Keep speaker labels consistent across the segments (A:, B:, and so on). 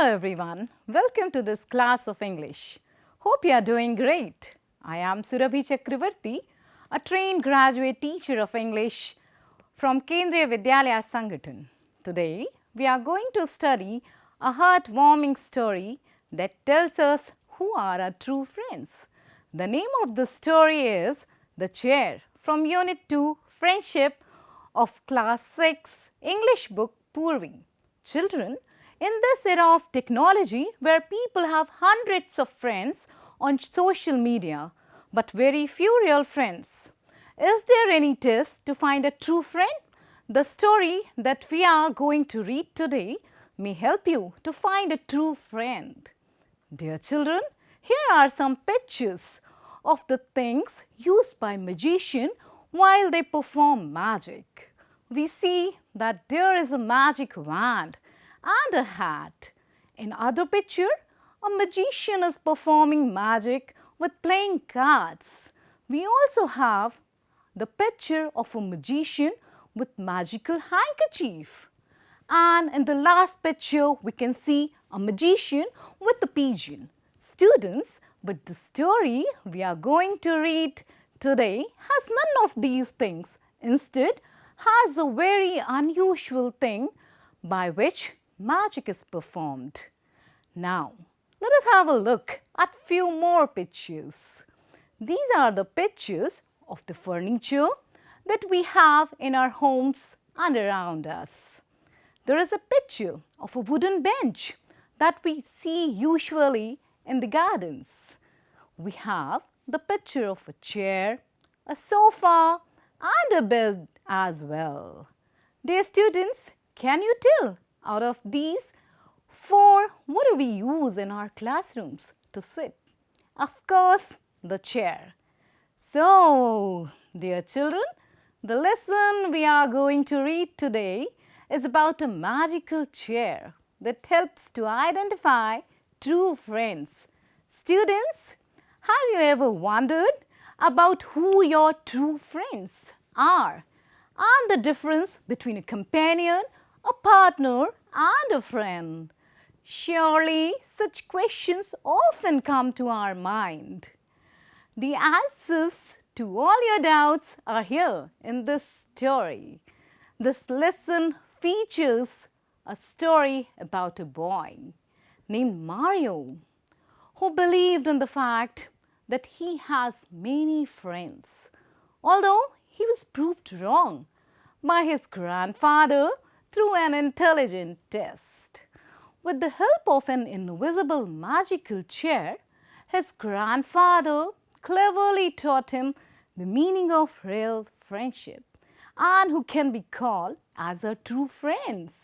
A: everyone, welcome to this class of English. Hope you are doing great. I am Surabhi Chakravarti, a trained graduate teacher of English from Kendriya Vidyalaya Sangathan. Today, we are going to study a heartwarming story that tells us who are our true friends. The name of the story is The Chair from Unit 2 Friendship of Class 6 English book Purvi. Children, in this era of technology where people have hundreds of friends on social media but very few real friends, is there any test to find a true friend? The story that we are going to read today may help you to find a true friend. Dear children, here are some pictures of the things used by magicians while they perform magic. We see that there is a magic wand and a hat. In other picture, a magician is performing magic with playing cards. We also have the picture of a magician with magical handkerchief. And in the last picture, we can see a magician with a pigeon. Students, but the story we are going to read today has none of these things. Instead, has a very unusual thing by which magic is performed. Now, let us have a look at few more pictures. These are the pictures of the furniture that we have in our homes and around us. There is a picture of a wooden bench that we see usually in the gardens. We have the picture of a chair, a sofa and a bed as well. Dear students, can you tell out of these four, what do we use in our classrooms to sit? Of course, the chair. So, dear children, the lesson we are going to read today is about a magical chair that helps to identify true friends. Students, have you ever wondered about who your true friends are and the difference between a companion, a partner and a friend? Surely such questions often come to our mind. The answers to all your doubts are here in this story. This lesson features a story about a boy named Mario who believed in the fact that he has many friends, although he was proved wrong by his grandfather through an intelligent test. With the help of an invisible magical chair, his grandfather cleverly taught him the meaning of real friendship and who can be called as our true friends.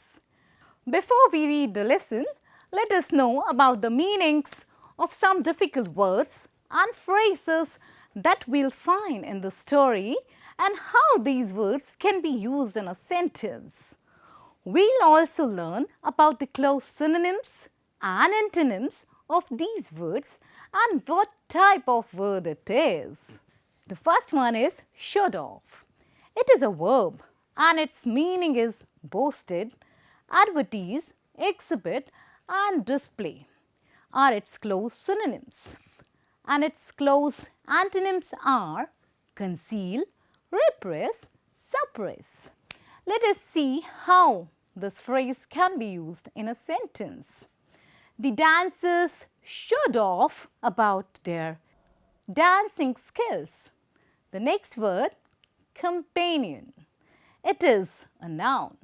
A: Before we read the lesson, let us know about the meanings of some difficult words and phrases that we'll find in the story and how these words can be used in a sentence. We'll also learn about the close synonyms and antonyms of these words and what type of word it is. The first one is showed off. It is a verb and its meaning is boasted, advertise, exhibit and display are its close synonyms. And its close antonyms are conceal, repress, suppress. Let us see how this phrase can be used in a sentence. The dancers showed off about their dancing skills. The next word, companion. It is a noun.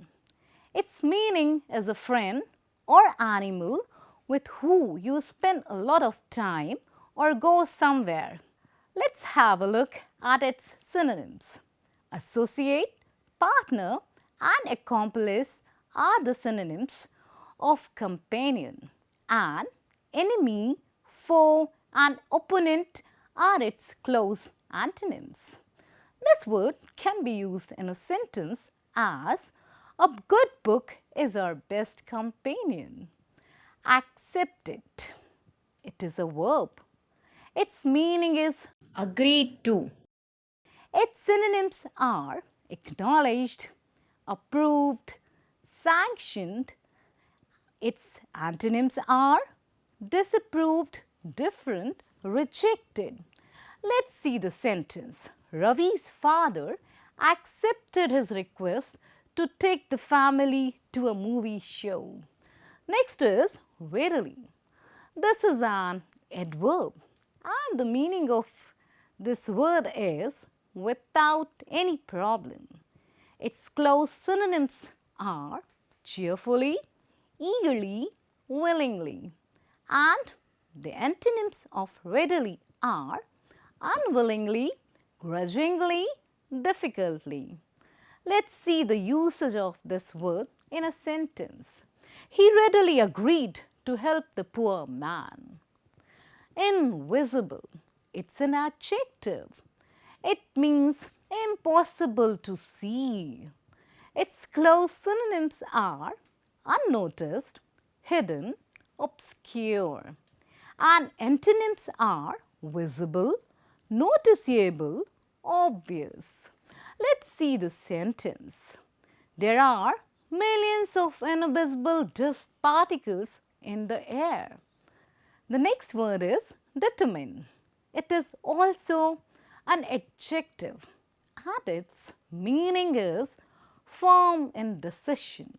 A: Its meaning is a friend or animal with who you spend a lot of time or go somewhere. Let's have a look at its synonyms. Associate, partner and accomplice are the synonyms of companion, and enemy, foe and opponent are its close antonyms. This word can be used in a sentence as a good book is our best companion. Accept it. It is a verb. Its meaning is agreed to. Its synonyms are acknowledged, approved, sanctioned, Its antonyms are disapproved, different, rejected. Let's see the sentence. Ravi's father accepted his request to take the family to a movie show. Next is readily. This is an adverb and the meaning of this word is without any problem. Its close synonyms are cheerfully, eagerly, willingly, and the antonyms of readily are unwillingly, grudgingly, difficultly. Let's see the usage of this word in a sentence. He readily agreed to help the poor man. Invisible. It's an adjective. It means impossible to see. Its close synonyms are unnoticed, hidden, obscure. And antonyms are visible, noticeable, obvious. Let's see the sentence. There are millions of invisible dust particles in the air. The next word is determine. It is also an adjective and its meaning is firm in decision.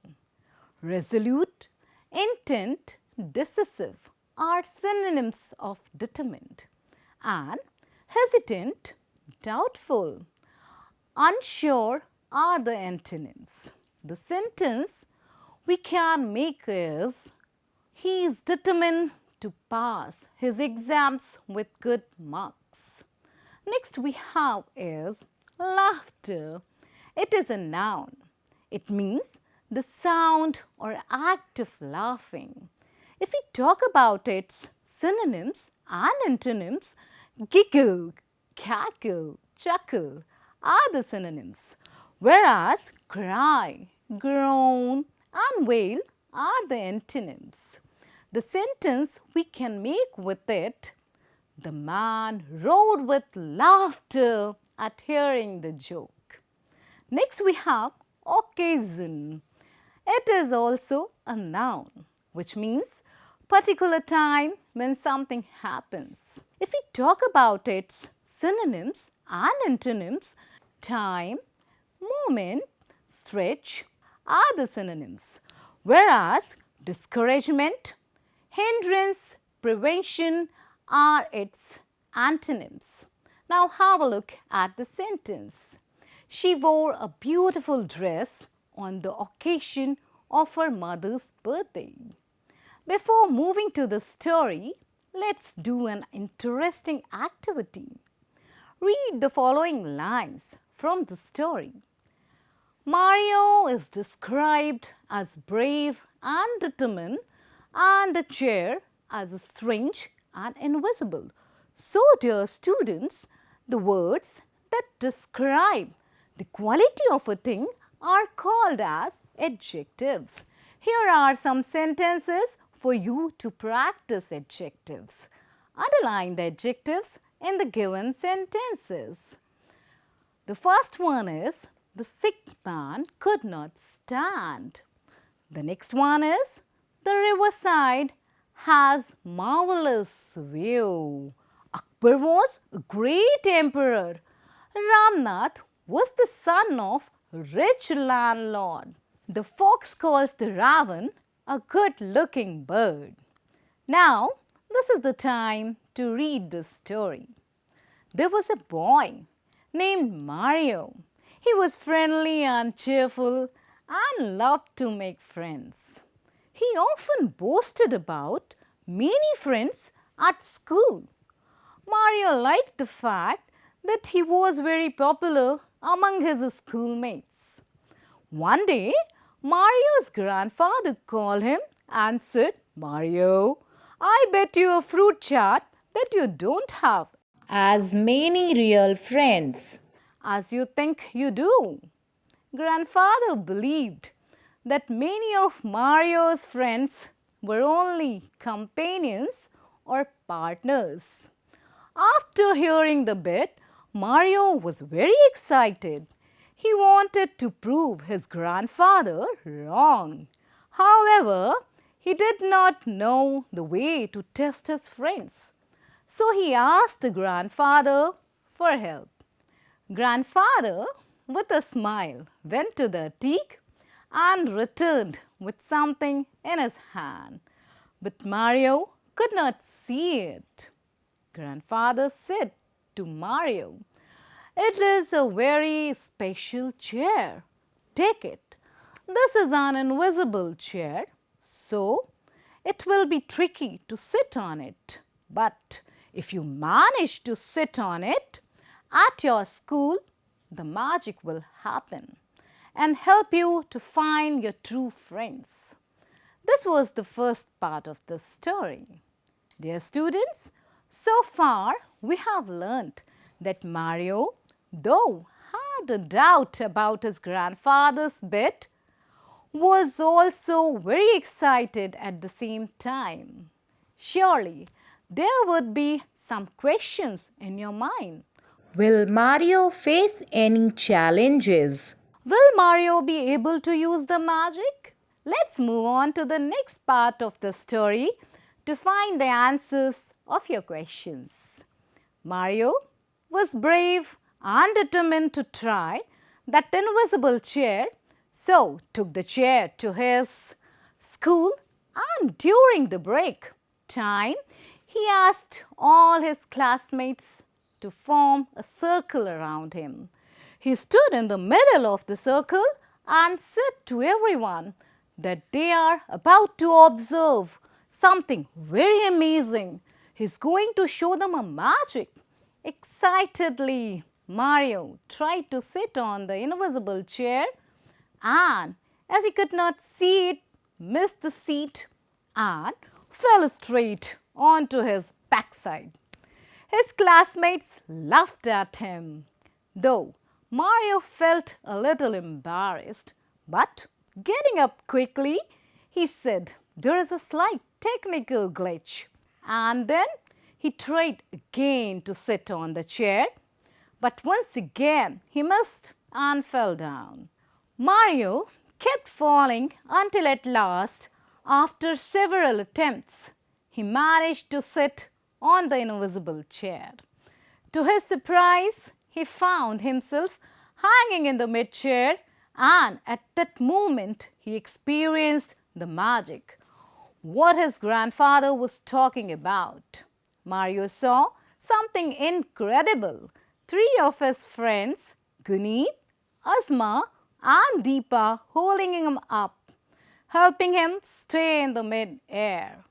A: Resolute, intent, decisive are synonyms of determined, and hesitant, doubtful, unsure are the antonyms. The sentence we can make is he is determined to pass his exams with good marks. Next we have is laughter. It is a noun. It means the sound or act of laughing. If we talk about its synonyms and antonyms, giggle, cackle, chuckle are the synonyms, whereas cry, groan and wail are the antonyms. The sentence we can make with it, the man roared with laughter at hearing the joke. Next we have occasion. It is also a noun, which means particular time when something happens. If we talk about its synonyms and antonyms, time, moment, stretch are the synonyms, whereas discouragement, hindrance, prevention are its antonyms. Now have a look at the sentence. She wore a beautiful dress on the occasion of her mother's birthday. Before moving to the story, let's do an interesting activity. Read the following lines from the story. Mario is described as brave and determined, and the chair as strange and invisible. So, dear students, the words that describe the quality of a thing are called as adjectives. Here are some sentences for you to practice adjectives. Underline the adjectives in the given sentences. The first one is, the sick man could not stand. The next one is, the riverside has marvelous view. Akbar was a great emperor. Ramnath was the son of rich landlord. The fox calls the raven a good-looking bird. Now, this is the time to read the story. There was a boy named Mario. He was friendly and cheerful and loved to make friends. He often boasted about many friends at school. Mario liked the fact that he was very popular among his schoolmates. One day, Mario's grandfather called him and said, Mario, I bet you a fruit chart that you don't have
B: as many real friends
A: as you think you do. Grandfather believed that many of Mario's friends were only companions or partners. After hearing the bit, Mario was very excited. He wanted to prove his grandfather wrong. However, He did not know the way to test his friends, so he asked the grandfather for help. Grandfather, with a smile, went to the attic and returned with something in his hand. But Mario could not see it. Grandfather said to Mario, "It is a very special chair. Take it. This is an invisible chair, so it will be tricky to sit on it. But if you manage to sit on it at your school, the magic will happen and help you to find your true friends." This was the first part of the story. Dear students, so far we have learnt that Mario, though had a doubt about his grandfather's bed, was also very excited at the same time. Surely there would be some questions in your mind.
B: Will Mario face any challenges?
A: Will Mario be able to use the magic? Let's move on to the next part of the story to find the answers of your questions. Mario was brave and determined to try that invisible chair, so took the chair to his school, and during the break time, he asked all his classmates to form a circle around him. He stood in the middle of the circle and said to everyone that they are about to observe something very amazing. He's going to show them a magic. Excitedly, Mario tried to sit on the invisible chair, and as he could not see it, missed the seat and fell straight onto his backside. His classmates laughed at him, though Mario felt a little embarrassed. But getting up quickly, he said, "There is a slight technical glitch." And then he tried again to sit on the chair, but once again he missed and fell down. Mario kept falling until at last, after several attempts, he managed to sit on the invisible chair. To his surprise, he found himself hanging in the mid-chair, and at that moment he experienced the magic, what his grandfather was talking about. Mario saw something incredible. Three of his friends, Guneet, Asma and Deepa, holding him up, helping him stay in the mid-air.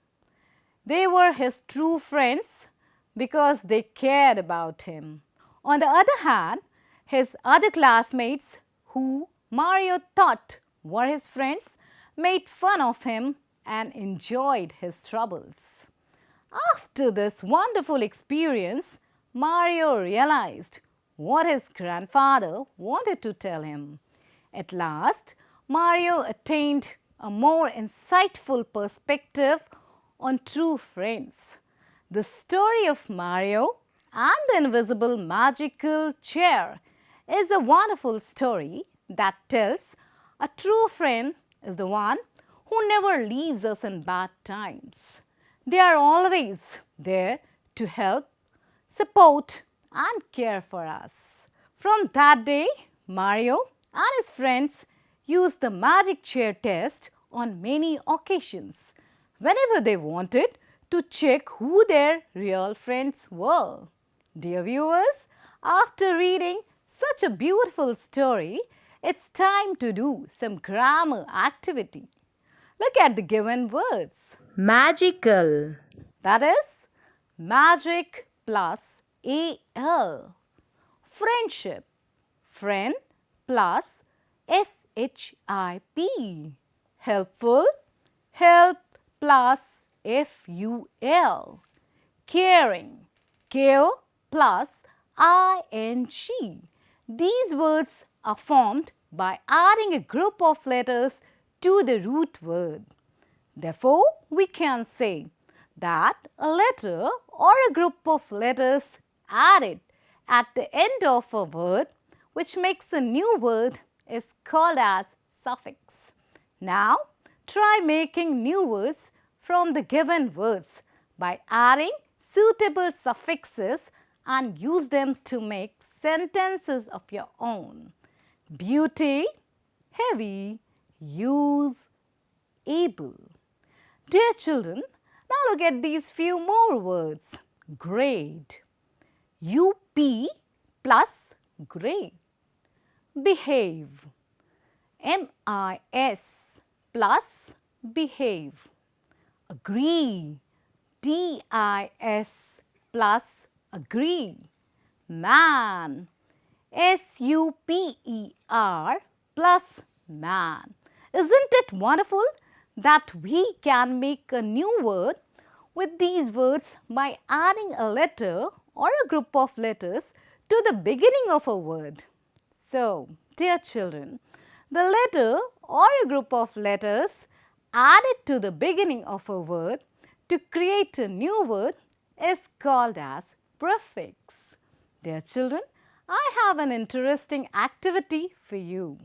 A: They were his true friends because they cared about him. On the other hand, his other classmates, who Mario thought were his friends, made fun of him and enjoyed his troubles. After this wonderful experience, Mario realized what his grandfather wanted to tell him. At last, Mario attained a more insightful perspective on true friends. The story of Mario and the invisible magical chair is a wonderful story that tells a true friend is the one who never leaves us in bad times. They are always there to help, support and care for us. From that day, Mario and his friends used the magic chair test on many occasions whenever they wanted to check who their real friends were. Dear viewers, after reading such a beautiful story, it's time to do some grammar activity. Look at the given words.
B: Magical.
A: That is magic plus AL. Friendship. Friend plus SHIP. Helpful. Help plus FUL. Caring. Care plus ING. These words are formed by adding a group of letters to the root word. Therefore, we can say that a letter or a group of letters added at the end of a word which makes a new word is called as suffix. Now, try making new words from the given words by adding suitable suffixes and use them to make sentences of your own. Beauty, heavy, use, able. Dear children, now look at these few more words. Grade, UP plus grade. Behave, MIS plus behave. Agree, DIS plus agree. Man, SUPER plus man. Isn't it wonderful that we can make a new word with these words by adding a letter or a group of letters to the beginning of a word? So, dear children, the letter or a group of letters added to the beginning of a word to create a new word is called as prefix. Dear children, I have an interesting activity for you.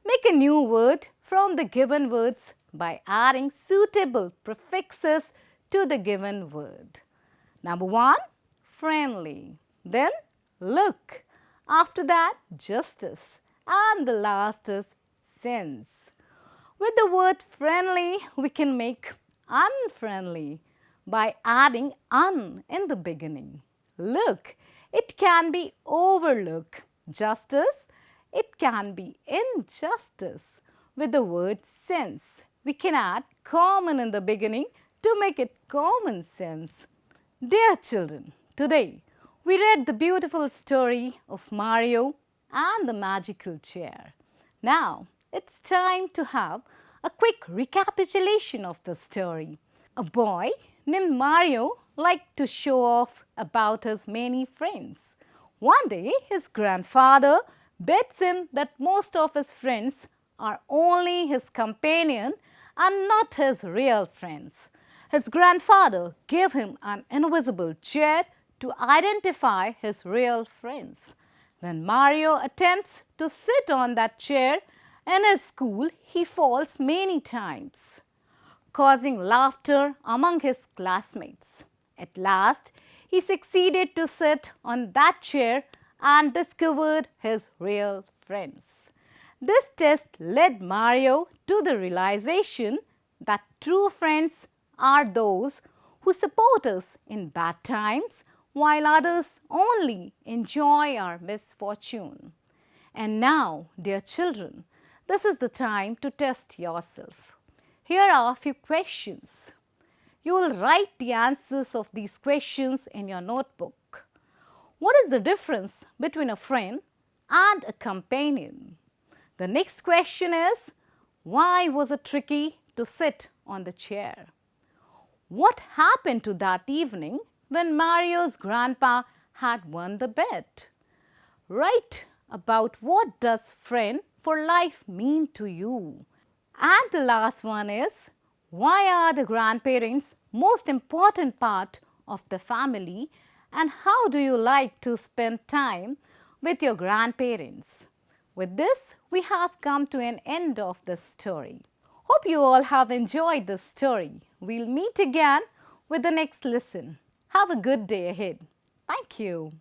A: Make a new word from the given words by adding suitable prefixes to the given word. Number 1, friendly. Then look. After that, justice. And the last is sense. With the word friendly, we can make unfriendly by adding un in the beginning. Look, it can be overlook. Justice, it can be injustice. With the word sense, we can add common in the beginning to make it common sense. Dear children, today we read the beautiful story of Mario and the magical chair. Now, it's time to have a quick recapitulation of the story. A boy named Mario liked to show off about his many friends. One day, his grandfather bets him that most of his friends are only his companion and not his real friends. His grandfather gave him an invisible chair to identify his real friends. When Mario attempts to sit on that chair in his school, he falls many times, causing laughter among his classmates. At last, he succeeded to sit on that chair and discovered his real friends. This test led Mario to the realization that true friends are those who support us in bad times, while others only enjoy our misfortune. And now, dear children, this is the time to test yourself. Here are a few questions. You will write the answers of these questions in your notebook. What is the difference between a friend and a companion? The next question is, why was it tricky to sit on the chair? What happened to that evening when Mario's grandpa had won the bet? Write about what does friend for life mean to you. And the last one is, why are the grandparents most important part of the family and how do you like to spend time with your grandparents? With this, we have come to an end of this story. Hope you all have enjoyed this story. We'll meet again with the next lesson. Have a good day ahead. Thank you.